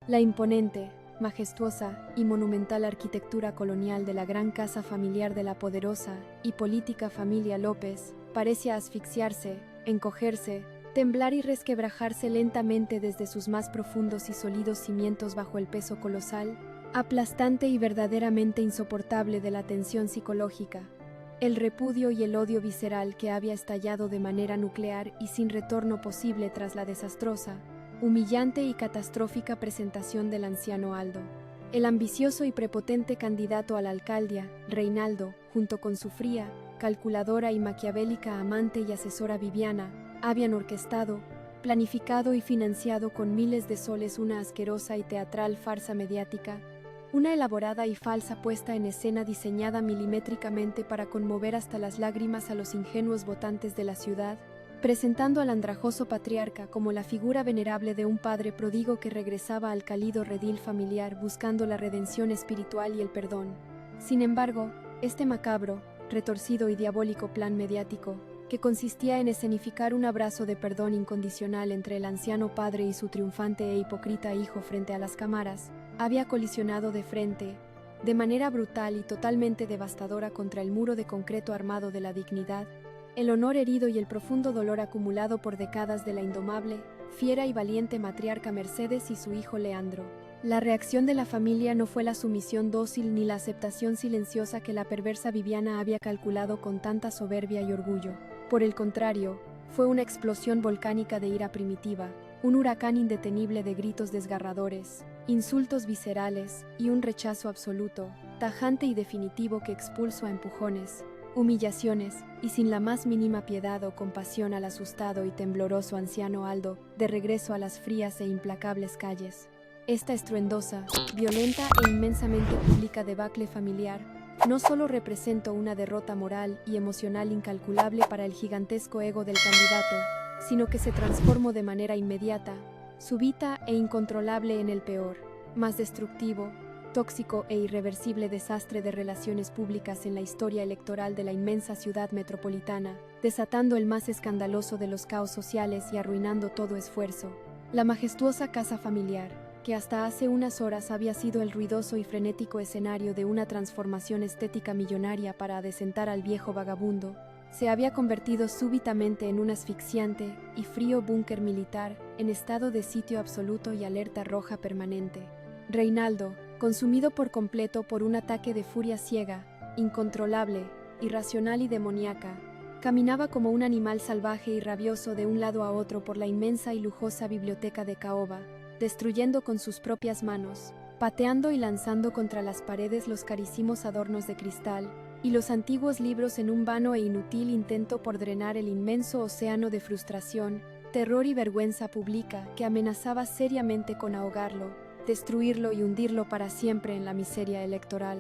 La imponente, majestuosa y monumental arquitectura colonial de la gran casa familiar de la poderosa y política familia López parecía asfixiarse, encogerse, temblar y resquebrajarse lentamente desde sus más profundos y sólidos cimientos bajo el peso colosal, aplastante y verdaderamente insoportable de la tensión psicológica, el repudio y el odio visceral que había estallado de manera nuclear y sin retorno posible tras la desastrosa, humillante y catastrófica presentación del anciano Aldo. El ambicioso y prepotente candidato a la alcaldía, Reinaldo, junto con su fría, calculadora y maquiavélica amante y asesora Viviana, habían orquestado, planificado y financiado con miles de soles una asquerosa y teatral farsa mediática, una elaborada y falsa puesta en escena diseñada milimétricamente para conmover hasta las lágrimas a los ingenuos votantes de la ciudad, presentando al andrajoso patriarca como la figura venerable de un padre pródigo que regresaba al cálido redil familiar buscando la redención espiritual y el perdón. Sin embargo, este macabro, retorcido y diabólico plan mediático, que consistía en escenificar un abrazo de perdón incondicional entre el anciano padre y su triunfante e hipócrita hijo frente a las cámaras, había colisionado de frente, de manera brutal y totalmente devastadora contra el muro de concreto armado de la dignidad, el honor herido y el profundo dolor acumulado por décadas de la indomable, fiera y valiente matriarca Mercedes y su hijo Leandro. La reacción de la familia no fue la sumisión dócil ni la aceptación silenciosa que la perversa Viviana había calculado con tanta soberbia y orgullo. Por el contrario, fue una explosión volcánica de ira primitiva, un huracán indetenible de gritos desgarradores, insultos viscerales y un rechazo absoluto, tajante y definitivo que expulsó a empujones, humillaciones y sin la más mínima piedad o compasión al asustado y tembloroso anciano Aldo, de regreso a las frías e implacables calles. Esta estruendosa, violenta e inmensamente pública debacle familiar no solo representó una derrota moral y emocional incalculable para el gigantesco ego del candidato, sino que se transformó de manera inmediata, súbita e incontrolable en el peor, más destructivo, tóxico e irreversible desastre de relaciones públicas en la historia electoral de la inmensa ciudad metropolitana, desatando el más escandaloso de los caos sociales y arruinando todo esfuerzo. La majestuosa casa familiar, que hasta hace unas horas había sido el ruidoso y frenético escenario de una transformación estética millonaria para adecentar al viejo vagabundo, se había convertido súbitamente en un asfixiante y frío búnker militar en estado de sitio absoluto y alerta roja permanente. Reinaldo, consumido por completo por un ataque de furia ciega, incontrolable, irracional y demoníaca, caminaba como un animal salvaje y rabioso de un lado a otro por la inmensa y lujosa biblioteca de caoba, destruyendo con sus propias manos, pateando y lanzando contra las paredes los carísimos adornos de cristal y los antiguos libros en un vano e inútil intento por drenar el inmenso océano de frustración, terror y vergüenza pública que amenazaba seriamente con ahogarlo, destruirlo y hundirlo para siempre en la miseria electoral.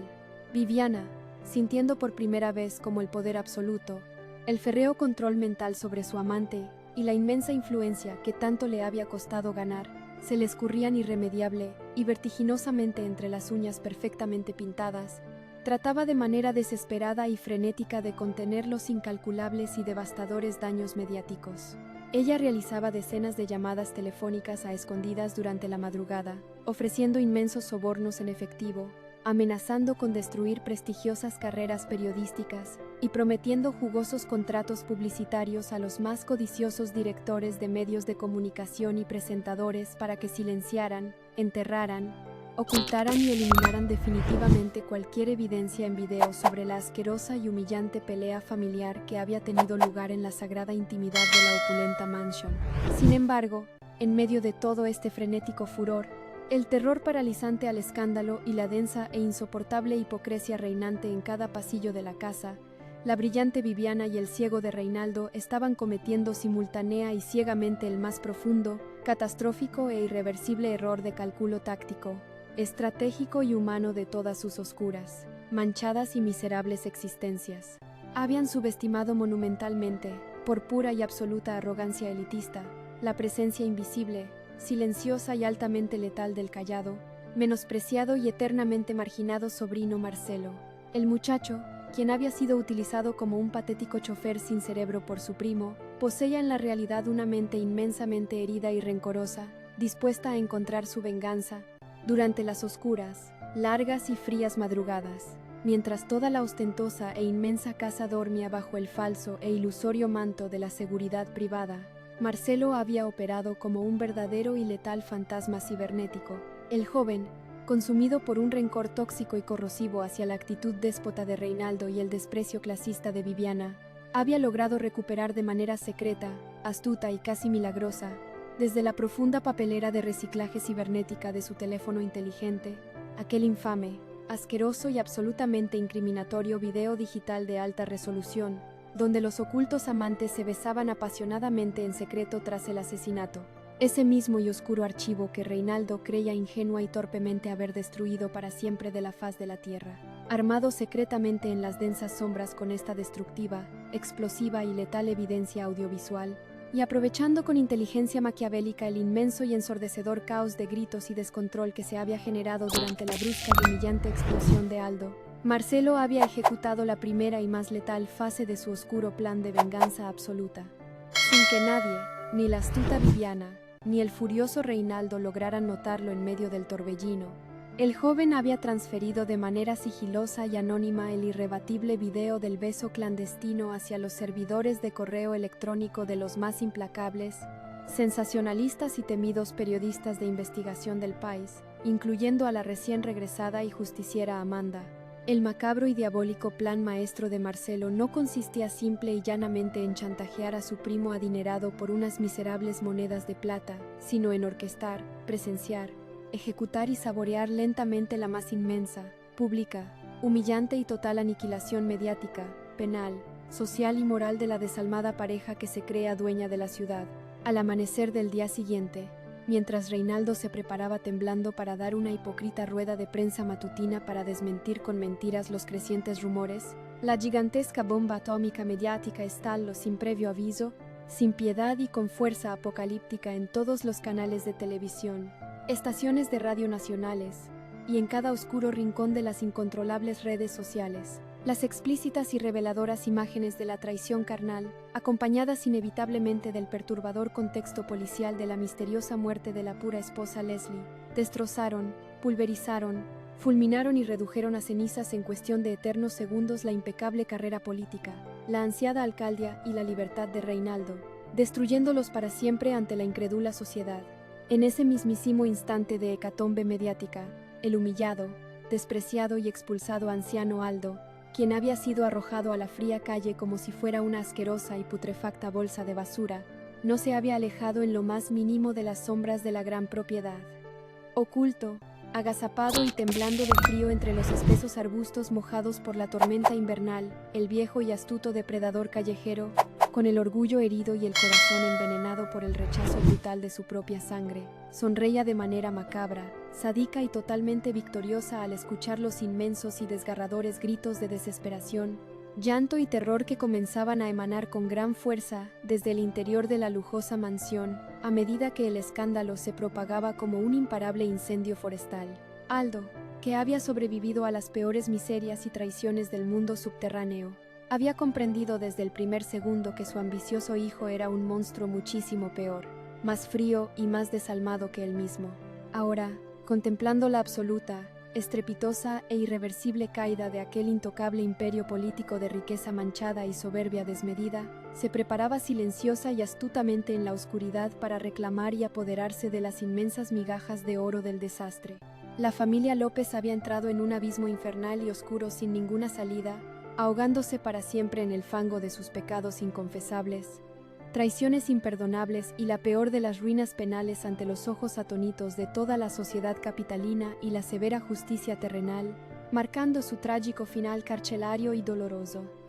Viviana, sintiendo por primera vez como el poder absoluto, el férreo control mental sobre su amante y la inmensa influencia que tanto le había costado ganar, se le escurrían irremediable y vertiginosamente entre las uñas perfectamente pintadas, trataba de manera desesperada y frenética de contener los incalculables y devastadores daños mediáticos. Ella realizaba decenas de llamadas telefónicas a escondidas durante la madrugada, ofreciendo inmensos sobornos en efectivo, amenazando con destruir prestigiosas carreras periodísticas y prometiendo jugosos contratos publicitarios a los más codiciosos directores de medios de comunicación y presentadores para que silenciaran, enterraran, ocultaran y eliminaran definitivamente cualquier evidencia en video sobre la asquerosa y humillante pelea familiar que había tenido lugar en la sagrada intimidad de la opulenta mansión. Sin embargo, en medio de todo este frenético furor, el terror paralizante al escándalo y la densa e insoportable hipocresía reinante en cada pasillo de la casa, la brillante Viviana y el ciego de Reinaldo estaban cometiendo simultánea y ciegamente el más profundo, catastrófico e irreversible error de cálculo táctico, estratégico y humano de todas sus oscuras, manchadas y miserables existencias. Habían subestimado monumentalmente, por pura y absoluta arrogancia elitista, la presencia invisible, silenciosa y altamente letal del callado, menospreciado y eternamente marginado sobrino Marcelo. El muchacho, quien había sido utilizado como un patético chofer sin cerebro por su primo, poseía en la realidad una mente inmensamente herida y rencorosa, dispuesta a encontrar su venganza, durante las oscuras, largas y frías madrugadas, mientras toda la ostentosa e inmensa casa dormía bajo el falso e ilusorio manto de la seguridad privada. Marcelo había operado como un verdadero y letal fantasma cibernético. El joven, consumido por un rencor tóxico y corrosivo hacia la actitud déspota de Reinaldo y el desprecio clasista de Viviana, había logrado recuperar de manera secreta, astuta y casi milagrosa, desde la profunda papelera de reciclaje cibernética de su teléfono inteligente, aquel infame, asqueroso y absolutamente incriminatorio video digital de alta resolución, donde los ocultos amantes se besaban apasionadamente en secreto tras el asesinato. Ese mismo y oscuro archivo que Reinaldo creía ingenua y torpemente haber destruido para siempre de la faz de la tierra. Armado secretamente en las densas sombras con esta destructiva, explosiva y letal evidencia audiovisual, y aprovechando con inteligencia maquiavélica el inmenso y ensordecedor caos de gritos y descontrol que se había generado durante la brusca y humillante explosión de Aldo, Marcelo había ejecutado la primera y más letal fase de su oscuro plan de venganza absoluta. Sin que nadie, ni la astuta Viviana, ni el furioso Reinaldo lograran notarlo en medio del torbellino, el joven había transferido de manera sigilosa y anónima el irrebatible video del beso clandestino hacia los servidores de correo electrónico de los más implacables, sensacionalistas y temidos periodistas de investigación del país, incluyendo a la recién regresada y justiciera Amanda. El macabro y diabólico plan maestro de Marcelo no consistía simple y llanamente en chantajear a su primo adinerado por unas miserables monedas de plata, sino en orquestar, presenciar, ejecutar y saborear lentamente la más inmensa, pública, humillante y total aniquilación mediática, penal, social y moral de la desalmada pareja que se crea dueña de la ciudad. Al amanecer del día siguiente, mientras Reinaldo se preparaba temblando para dar una hipócrita rueda de prensa matutina para desmentir con mentiras los crecientes rumores, la gigantesca bomba atómica mediática estalló sin previo aviso, sin piedad y con fuerza apocalíptica en todos los canales de televisión, estaciones de radio nacionales, y en cada oscuro rincón de las incontrolables redes sociales. Las explícitas y reveladoras imágenes de la traición carnal, acompañadas inevitablemente del perturbador contexto policial de la misteriosa muerte de la pura esposa Leslie, destrozaron, pulverizaron, fulminaron y redujeron a cenizas en cuestión de eternos segundos la impecable carrera política, la ansiada alcaldía y la libertad de Reinaldo, destruyéndolos para siempre ante la incrédula sociedad. En ese mismísimo instante de hecatombe mediática, el humillado, despreciado y expulsado anciano Aldo, quien había sido arrojado a la fría calle como si fuera una asquerosa y putrefacta bolsa de basura, no se había alejado en lo más mínimo de las sombras de la gran propiedad. Oculto, agazapado y temblando de frío entre los espesos arbustos mojados por la tormenta invernal, el viejo y astuto depredador callejero, con el orgullo herido y el corazón envenenado por el rechazo brutal de su propia sangre, sonreía de manera macabra, sádica y totalmente victoriosa al escuchar los inmensos y desgarradores gritos de desesperación, llanto y terror que comenzaban a emanar con gran fuerza desde el interior de la lujosa mansión, a medida que el escándalo se propagaba como un imparable incendio forestal. Aldo, que había sobrevivido a las peores miserias y traiciones del mundo subterráneo, había comprendido desde el primer segundo que su ambicioso hijo era un monstruo muchísimo peor, más frío y más desalmado que él mismo. Ahora, contemplando la absoluta, estrepitosa e irreversible caída de aquel intocable imperio político de riqueza manchada y soberbia desmedida, se preparaba silenciosa y astutamente en la oscuridad para reclamar y apoderarse de las inmensas migajas de oro del desastre. La familia López había entrado en un abismo infernal y oscuro sin ninguna salida, ahogándose para siempre en el fango de sus pecados inconfesables, traiciones imperdonables y la peor de las ruinas penales ante los ojos atónitos de toda la sociedad capitalina y la severa justicia terrenal, marcando su trágico final carcelario y doloroso.